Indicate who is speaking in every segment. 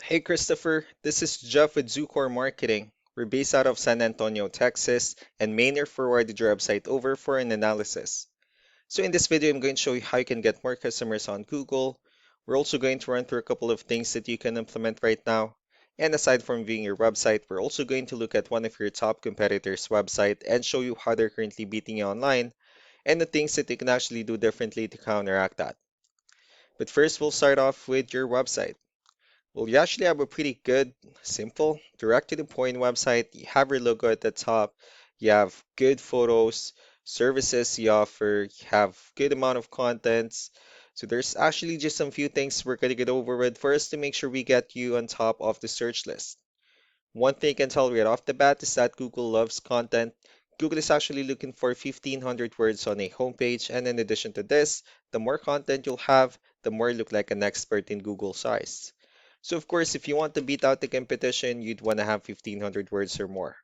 Speaker 1: Hey Christopher, this is Jeff with Zucor Marketing. We're based out of San Antonio, Texas, and Maynard forwarded your website over for an analysis. So in this video, I'm going to show you how you can get more customers on Google. We're also going to run through a couple of things that you can implement right now. And aside from viewing your website, we're also going to look at one of your top competitors' website and show you how they're currently beating you online and the things that you can actually do differently to counteract that. But first, we'll start off with your website. Well, you actually have a pretty good, simple, direct to the point website. You have your logo at the top. You have good photos, services you offer, you have good amount of contents. So there's actually just some few things we're going to get over with first to make sure we get you on top of the search list. One thing I can tell right off the bat is that Google loves content. Google is actually looking for 1,500 words on a homepage, and in addition to this, the more content you'll have, the more you look like an expert in Google's eyes. So of course, if you want to beat out the competition, you'd want to have 1,500 words or more.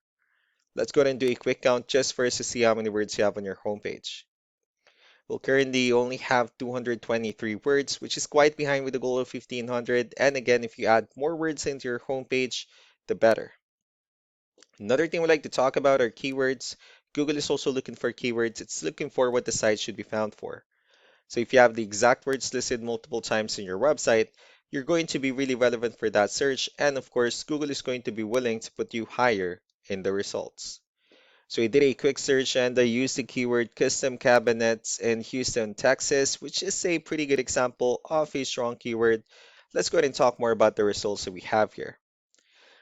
Speaker 1: Let's go ahead and do a quick count just for us to see how many words you have on your homepage. Well, currently you only have 223 words, which is quite behind with the goal of 1,500. And again, if you add more words into your homepage, the better. Another thing we like to talk about are keywords. Google is also looking for keywords. It's looking for what the site should be found for. So if you have the exact words listed multiple times in your website, you're going to be really relevant for that search. And of course, Google is going to be willing to put you higher in the results. So I did a quick search and I used the keyword custom cabinets in Houston, Texas, which is a pretty good example of a strong keyword. Let's go ahead and talk more about the results that we have here.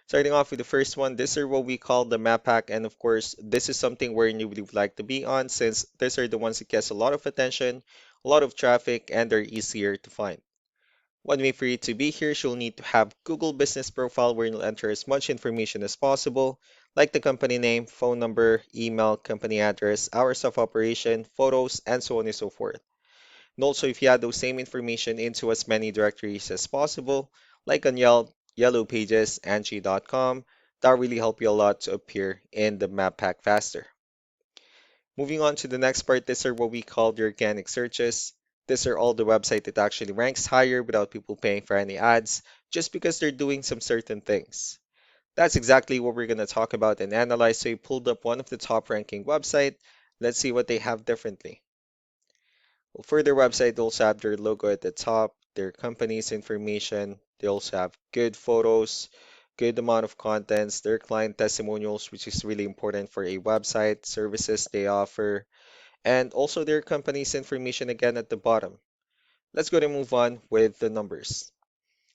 Speaker 1: Starting off with the first one, these are what we call the map pack, and of course, this is something where you would like to be on since these are the ones that gets a lot of attention, a lot of traffic, and they're easier to find. One way for you to be here is you'll need to have Google Business Profile where you'll enter as much information as possible, like the company name, phone number, email, company address, hours of operation, photos, and so on and so forth. And also, if you add those same information into as many directories as possible, like on Yelp, Yellow Pages, Angie.com, that really help you a lot to appear in the map pack faster. Moving on to the next part, these are what we call the organic searches. These are all the website that actually ranks higher without people paying for any ads, just because they're doing some certain things. That's exactly what we're going to talk about and analyze. So we pulled up one of the top ranking website. Let's see what they have differently. Well, for their website, they also have their logo at the top, their company's information. They also have good photos, good amount of contents, their client testimonials, which is really important for a website, services they offer, and also their company's information again at the bottom. Let's go and move on with the numbers.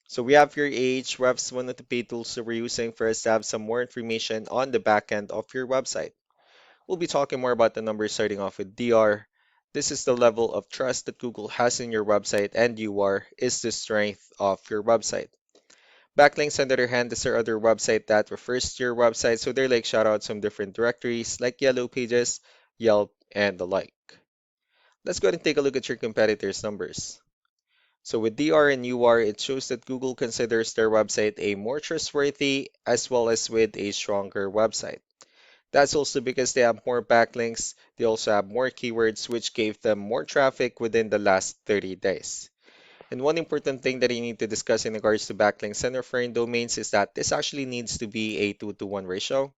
Speaker 1: So we have your age, refs, one of the paid tools that we're using for us to have some more information on the back end of your website. We'll be talking more about the numbers starting off with DR. This is the level of trust that Google has in your website, and UR is the strength of your website. Backlinks, on the other hand, is our other website that refers to your website, so they're like shoutouts from different directories like Yellow Pages, Yelp, and the like. Let's go ahead and take a look at your competitors' numbers. So with DR and UR, it shows that Google considers their website a more trustworthy as well as with a stronger website. That's also because they have more backlinks, they also have more keywords, which gave them more traffic within the last 30 days. And one important thing that you need to discuss in regards to backlinks and referring domains is that this actually needs to be a 2 to 1 ratio.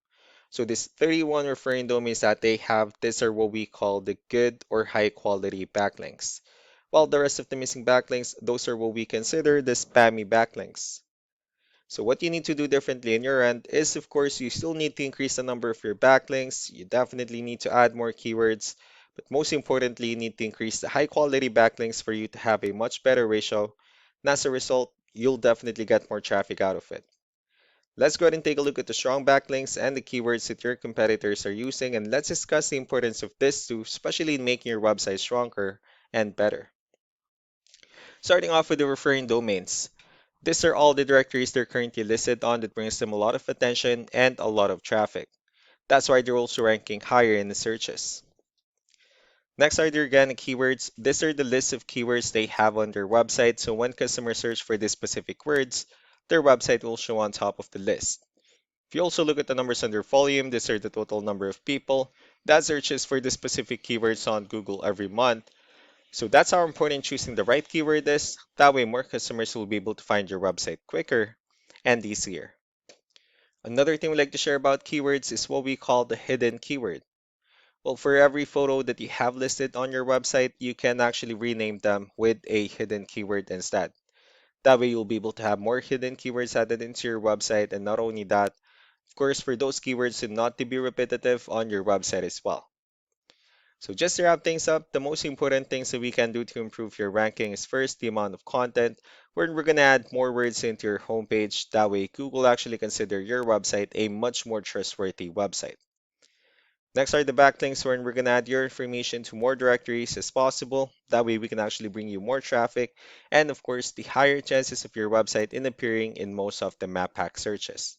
Speaker 1: So this 31 referring domains that they have, these are what we call the good or high quality backlinks. While the rest of the missing backlinks, those are what we consider the spammy backlinks. So what you need to do differently on your end is, of course, you still need to increase the number of your backlinks. You definitely need to add more keywords, but most importantly, you need to increase the high quality backlinks for you to have a much better ratio. And as a result, you'll definitely get more traffic out of it. Let's go ahead and take a look at the strong backlinks and the keywords that your competitors are using, and let's discuss the importance of this too, especially in making your website stronger and better. Starting off with the referring domains. These are all the directories they're currently listed on that brings them a lot of attention and a lot of traffic. That's why they're also ranking higher in the searches. Next are the organic keywords. These are the list of keywords they have on their website, so when customers search for these specific words, their website will show on top of the list. If you also look at the numbers under volume, these are the total number of people that searches for the specific keywords on Google every month. So that's how important choosing the right keyword is. That way more customers will be able to find your website quicker. and easier. Another thing we like to share about keywords is what we call the hidden keyword. Well, for every photo that you have listed on your website, you can actually rename them with a hidden keyword instead. That way, you'll be able to have more hidden keywords added into your website, and not only that, of course, for those keywords to not to be repetitive on your website as well. So just to wrap things up, the most important things that we can do to improve your ranking is first the amount of content, where we're gonna add more words into your homepage. That way, Google actually consider your website a much more trustworthy website. Next are the backlinks, where we're gonna add your information to more directories as possible. That way, we can actually bring you more traffic, and of course, the higher chances of your website in appearing in most of the map pack searches.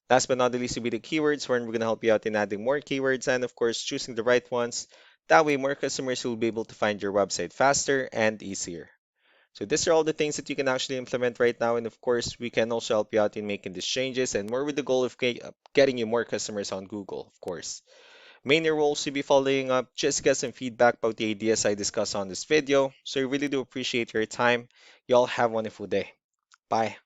Speaker 1: Last but not the least will be the keywords, where we're going to help you out in adding more keywords and, of course, choosing the right ones. That way, more customers will be able to find your website faster and easier. So these are all the things that you can actually implement right now. And of course, we can also help you out in making these changes and more with the goal of getting you more customers on Google, of course. Mainly, we'll also be following up just to get some feedback about the ideas I discussed on this video. So I really do appreciate your time. Y'all have a wonderful day. Bye.